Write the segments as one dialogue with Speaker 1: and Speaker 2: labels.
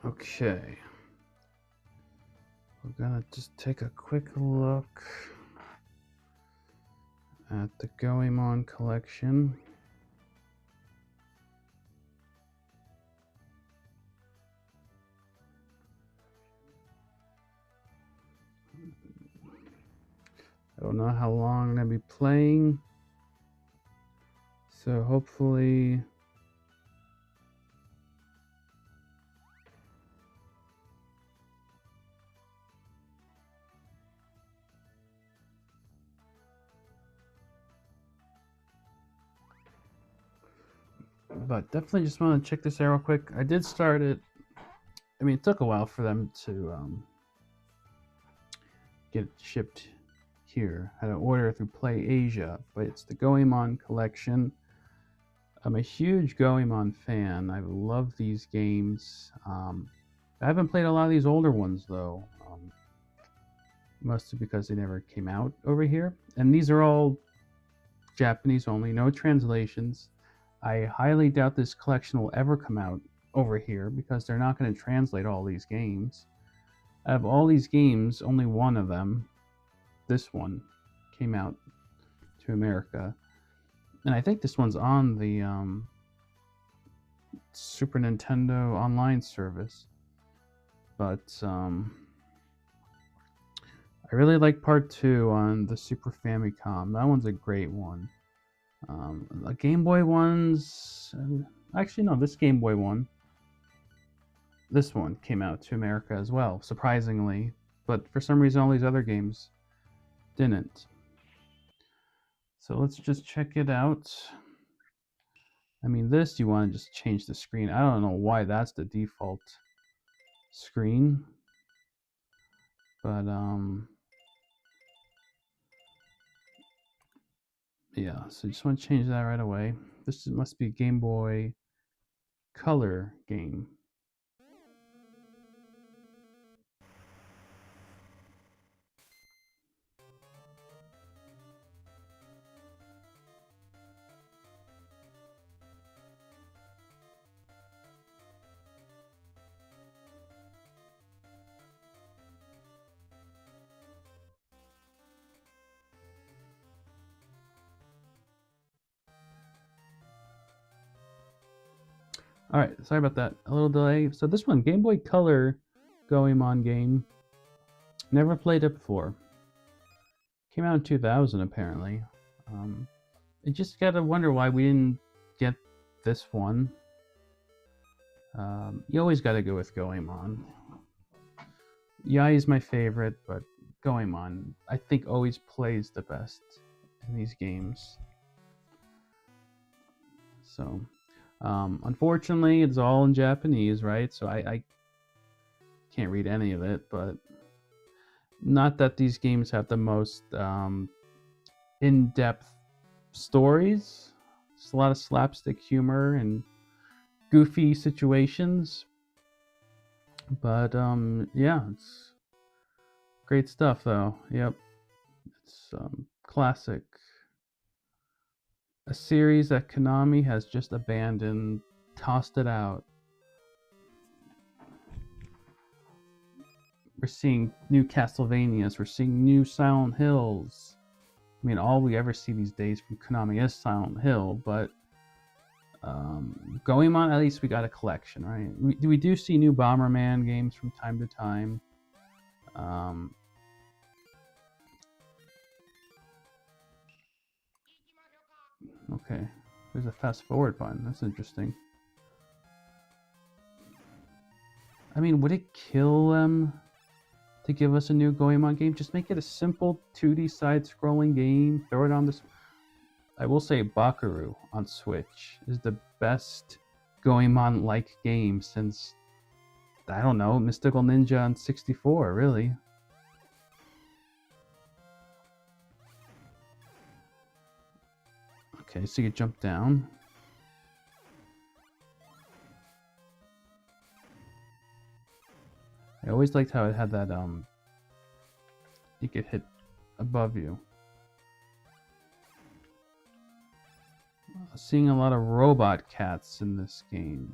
Speaker 1: Okay. We're gonna just take a quick look at the Goemon collection. I don't know how long I'm gonna be playing, so hopefully but definitely just want to check this out real quick. I did start it. I mean, it took a while for them to get it shipped here. I had to order through Play Asia, but it's the Goemon collection. I'm a huge Goemon fan. I love these games. I haven't played a lot of these older ones though, mostly because they never came out over here. And these are all Japanese only, no translations. I highly doubt this collection will ever come out over here because they're not going to translate all these games. Out of all these games, only one of them, this one, came out to America. And I think this one's on the Super Nintendo online service. But I really like part 2 on the Super Famicom. That one's a great one. The Game Boy ones, actually no, this Game Boy one, this one came out to America as well, surprisingly. But for some reason all these other games didn't. So let's just check it out. I mean, this, you want to just change the screen. I don't know why that's the default screen. But, yeah, so just want to change that right away. This must be a Game Boy Color game. Alright, sorry about that. A little delay. So this one, Game Boy Color Goemon game. Never played it before. Came out in 2000 apparently. I just gotta wonder why we didn't get this one. You always gotta go with Goemon. Yai is my favorite, but Goemon, I think, always plays the best in these games. So, unfortunately, it's all in Japanese, right? So I can't read any of it, but not that these games have the most in-depth stories. Just a lot of slapstick humor and goofy situations. But yeah, it's great stuff though. Yep, it's classic. A series that Konami has just abandoned, tossed it out. We're seeing new Castlevanias, we're seeing new Silent Hills. I mean, all we ever see these days from Konami is Silent Hill, but Goemon, at least we got a collection, right? We do see new Bomberman games from time to time. Okay, there's a fast forward button. That's interesting. I mean, would it kill them to give us a new Goemon game? Just make it a simple 2D side-scrolling game. Throw it on this. I will say Bakaru on Switch is the best Goemon-like game since, I don't know, Mystical Ninja on 64, really. Okay, so you jump down. I always liked how it had that, you could hit above you. Seeing a lot of robot cats in this game.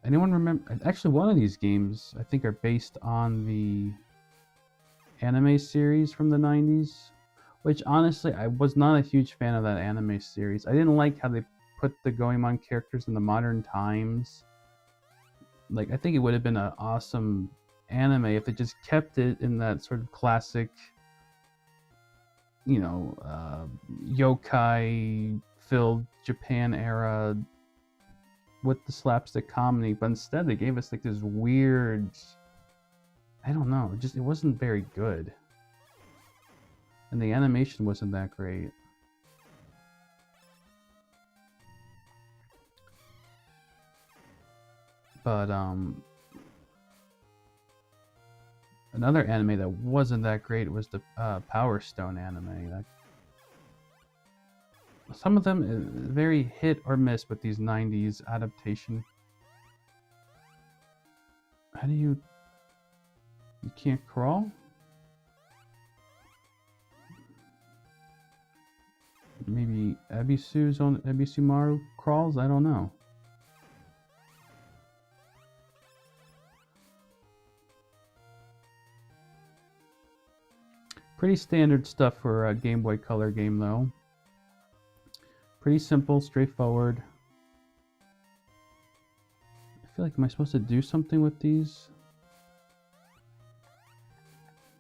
Speaker 1: Anyone remember? Actually, one of these games I think are based on the anime series from the 90s, which honestly I was not a huge fan of that anime series. I didn't like how they put the Goemon characters in the modern times. Like, I think it would have been an awesome anime if they just kept it in that sort of classic, you know, yokai filled Japan era with the slapstick comedy, but instead they gave us like this weird, I don't know, it wasn't very good. And the animation wasn't that great. But another anime that wasn't that great was the Power Stone anime. Some of them very hit or miss with these 90s adaptation. How do you can't crawl? Maybe Ebisumaru crawls? I don't know. Pretty standard stuff for a Game Boy Color game, though. Pretty simple, straightforward. I feel like, am I supposed to do something with these?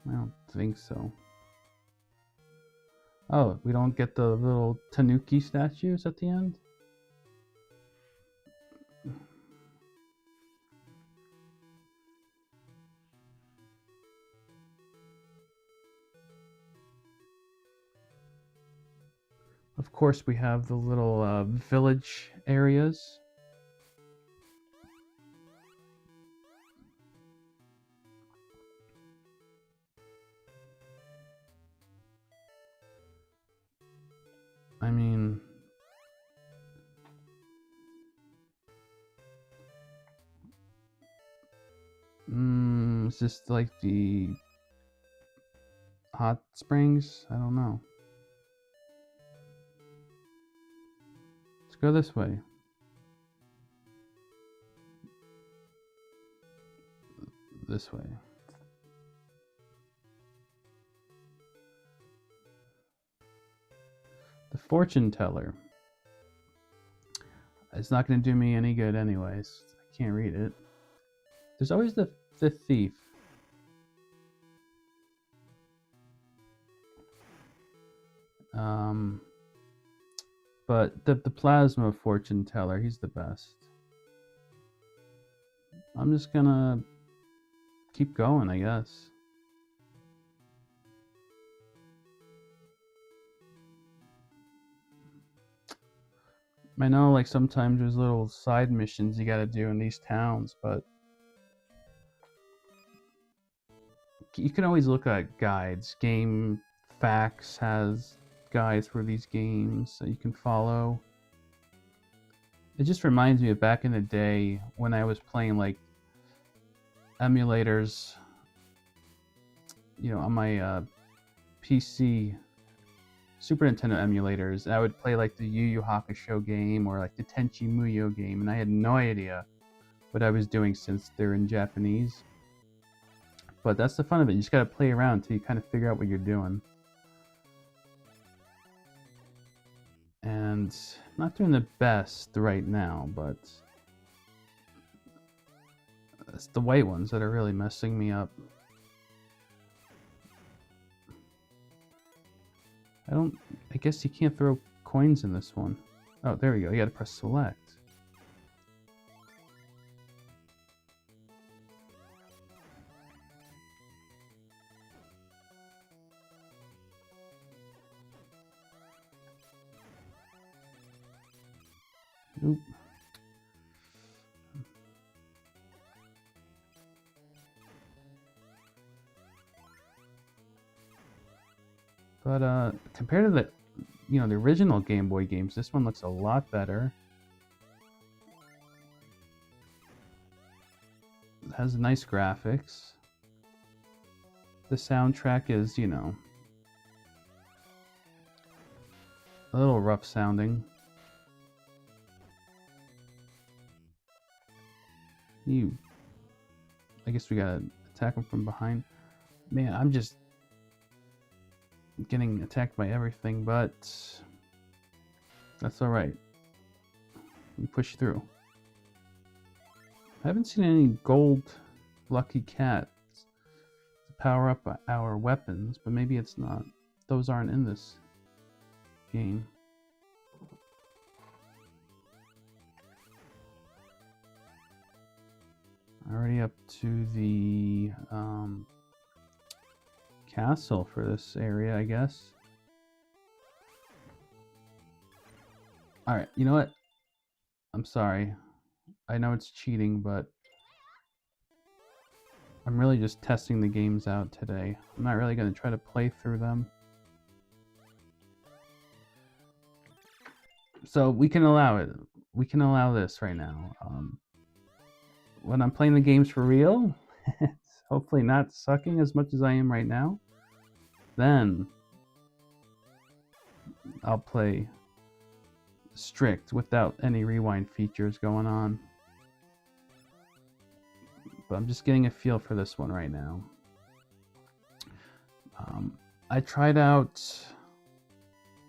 Speaker 1: I don't think so. Oh, we don't get the little Tanuki statues at the end? Of course, we have the little village areas. I mean, is this like the hot springs? I don't know. Let's go this way. This way. The fortune teller. It's not going to do me any good anyways. I can't read it. There's always the thief. But the plasma fortune teller, he's the best. I'm just gonna keep going, I guess. I know, like, sometimes there's little side missions you gotta do in these towns, but you can always look at guides. Game Facts has guides for these games that you can follow. It just reminds me of back in the day when I was playing like emulators, you know, on my PC, Super Nintendo emulators. I would play like the Yu Yu Hakusho game or like the Tenchi Muyo game, and I had no idea what I was doing since they're in Japanese. But that's the fun of it. You just gotta play around until you kind of figure out what you're doing. And I'm not doing the best right now, but it's the white ones that are really messing me up. I guess you can't throw coins in this one. Oh, there we go. You gotta press select. Oop. But compared to the original Game Boy games, this one looks a lot better. It has nice graphics. The soundtrack is, a little rough sounding. You. I guess we gotta attack him from behind. Man, I'm just getting attacked by everything, but that's alright. We push through. I haven't seen any gold lucky cats to power up our weapons, but maybe it's not. Those aren't in this game. Already up to the castle for this area, I guess. Alright, you know what? I'm sorry. I know it's cheating, but I'm really just testing the games out today. I'm not really going to try to play through them. So we can allow it. We can allow this right now. When I'm playing the games for real, it's hopefully not sucking as much as I am right now, then I'll play strict without any rewind features going on. But I'm just getting a feel for this one right now. I tried out...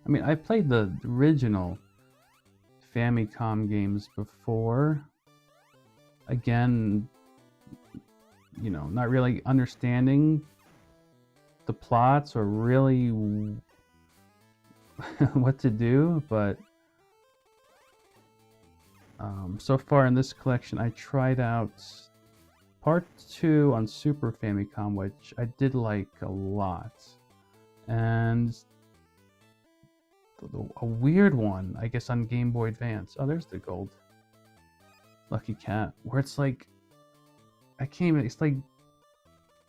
Speaker 1: I mean, I played the original Famicom games before. Again, you know, not really understanding the plots or really what to do, but so far in this collection I tried out Part 2 on Super Famicom, which I did like a lot, and a weird one, I guess, on Game Boy Advance. Oh, there's the gold lucky cat, where it's like, I can't even, it's like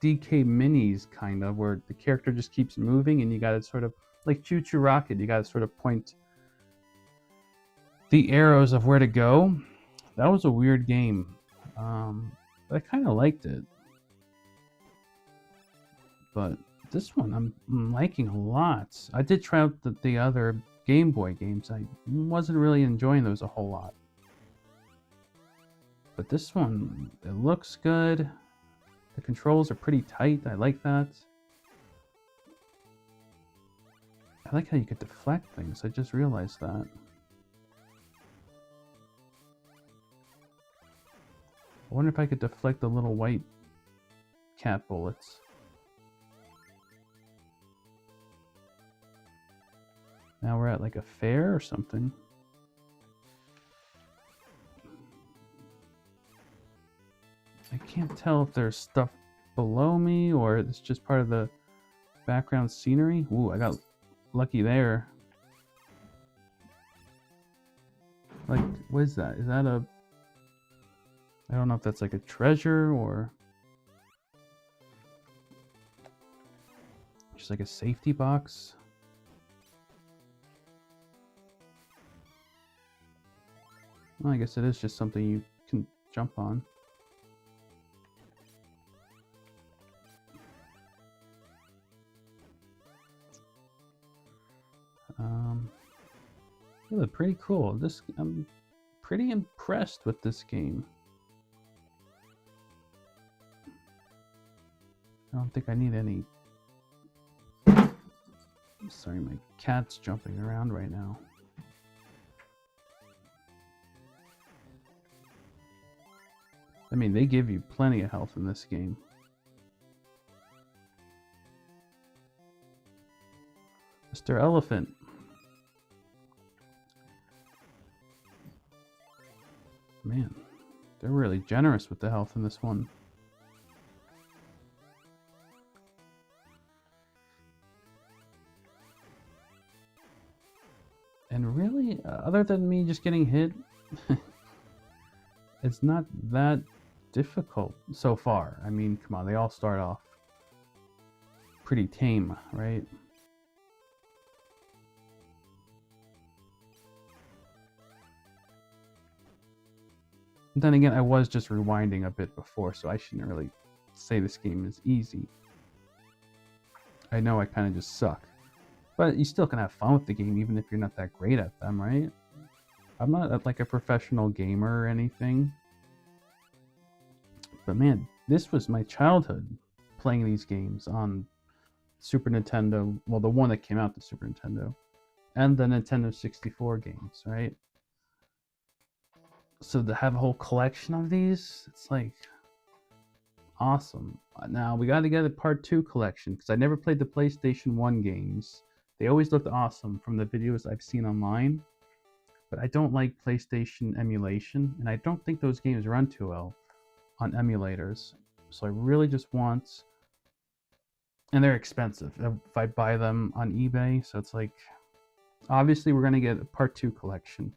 Speaker 1: DK Minis, kind of, where the character just keeps moving and you gotta sort of, like Choo Choo Rocket, you gotta sort of point the arrows of where to go. That was a weird game. But I kind of liked it. But this one I'm liking a lot. I did try out the other Game Boy games. I wasn't really enjoying those a whole lot. But this one, it looks good. The controls are pretty tight. I like that. I like how you could deflect things. I just realized that. I wonder if I could deflect the little white cat bullets. Now we're at like a fair or something. I can't tell if there's stuff below me or it's just part of the background scenery. Ooh, I got lucky there. Like, what is that? Is that a... I don't know if that's like a treasure or just like a safety box. Well, I guess it is just something you can jump on. Really pretty cool. I'm pretty impressed with this game. I don't think I need any... Sorry, my cat's jumping around right now. I mean, they give you plenty of health in this game. Mr. Elephant. Man, they're really generous with the health in this one. And really, other than me just getting hit, it's not that difficult so far. I mean, come on, they all start off pretty tame, right? Then again, I was just rewinding a bit before, so I shouldn't really say this game is easy. I know I kind of just suck. But you still can have fun with the game even if you're not that great at them, right? I'm not like a professional gamer or anything. But man, this was my childhood playing these games on Super Nintendo. Well, the one that came out, the Super Nintendo, and the Nintendo 64 games, right? So to have a whole collection of these, it's like awesome. Now we got to get a part 2 collection because I never played the PlayStation 1 games. They always looked awesome from the videos I've seen online, but I don't like PlayStation emulation, and I don't think those games run too well on emulators. So I really just want, and they're expensive if I buy them on eBay. So it's like, obviously we're gonna get a part 2 collection.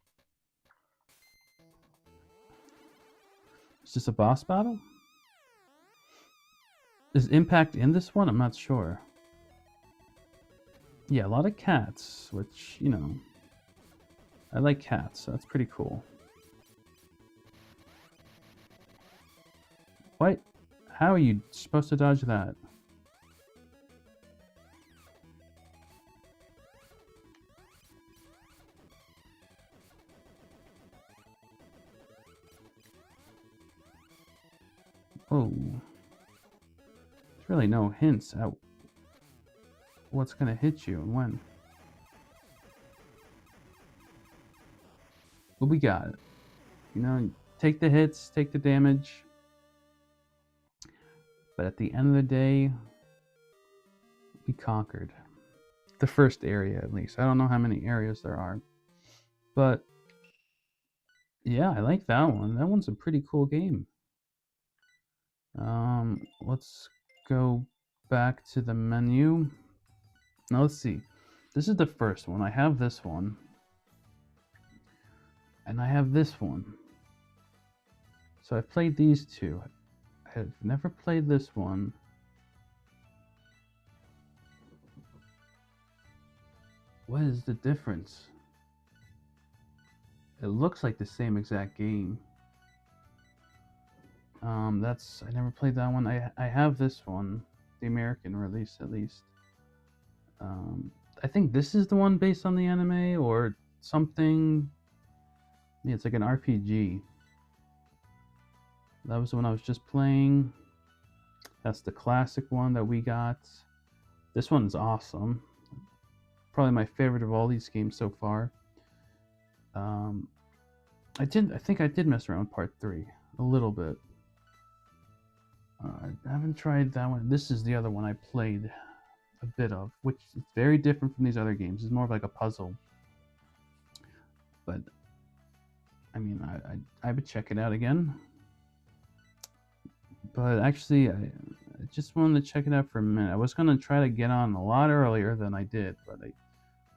Speaker 1: Is this a boss battle? Is Impact in this one? I'm not sure. Yeah, a lot of cats, which, you know, I like cats, so that's pretty cool. What? How are you supposed to dodge that? Oh. There's really no hints at what's gonna hit you and when. But we got it. You know, take the hits, take the damage. But at the end of the day, we conquered. The first area, at least. I don't know how many areas there are. But yeah, I like that one. That one's a pretty cool game. Let's go back to the menu. Now let's see. This is the first one. I have this one. And I have this one. So I've played these two. I have never played this one. What is the difference? It looks like the same exact game. I never played that one. I have this one, the American release at least. I think this is the one based on the anime or something. Yeah, it's like an RPG. That was the one I was just playing. That's the classic one that we got. This one's awesome. Probably my favorite of all these games so far. I think I did mess around with part 3 a little bit. I haven't tried that one. This is the other one I played a bit of, which is very different from these other games. It's more of like a puzzle. But I mean, I would check it out again. But actually, I just wanted to check it out for a minute. I was going to try to get on a lot earlier than I did, but I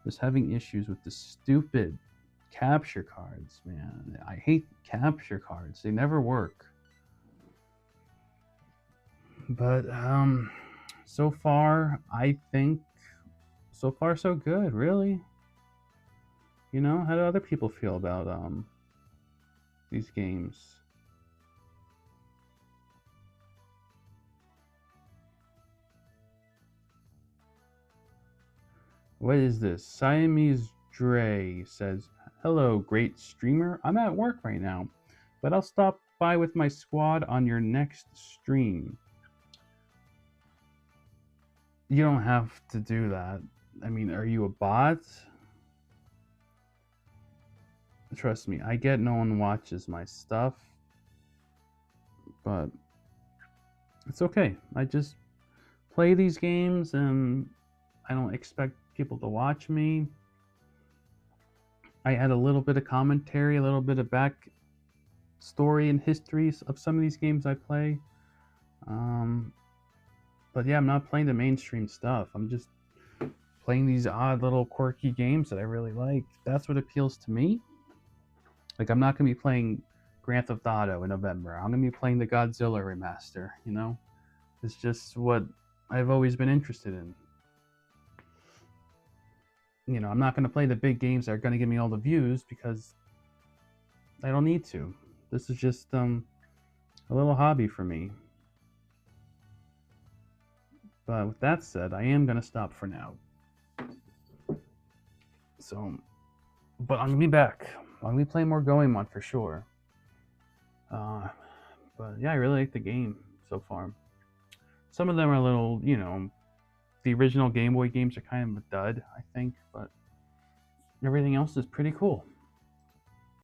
Speaker 1: was having issues with the stupid capture cards, man. I hate capture cards. They never work. But so far, I think so far so good, really. You know, how do other people feel about these games? What is this? Siamese Dre says, "Hello, great streamer. I'm at work right now, but I'll stop by with my squad on your next stream." You don't have to do that. I mean, are you a bot? Trust me, I get no one watches my stuff, but it's okay. I just play these games and I don't expect people to watch me. I add a little bit of commentary, a little bit of back story and histories of some of these games I play. But yeah, I'm not playing the mainstream stuff. I'm just playing these odd little quirky games that I really like. That's what appeals to me. Like, I'm not going to be playing Grand Theft Auto in November. I'm going to be playing the Godzilla remaster, you know? It's just what I've always been interested in. You know, I'm not going to play the big games that are going to give me all the views because I don't need to. This is just a little hobby for me. But with that said, I am going to stop for now. So, but I'm going to be back. I'm going to be playing more Goemon for sure. But But yeah, I really like the game so far. Some of them are a little, the original Game Boy games are kind of a dud, I think, but everything else is pretty cool.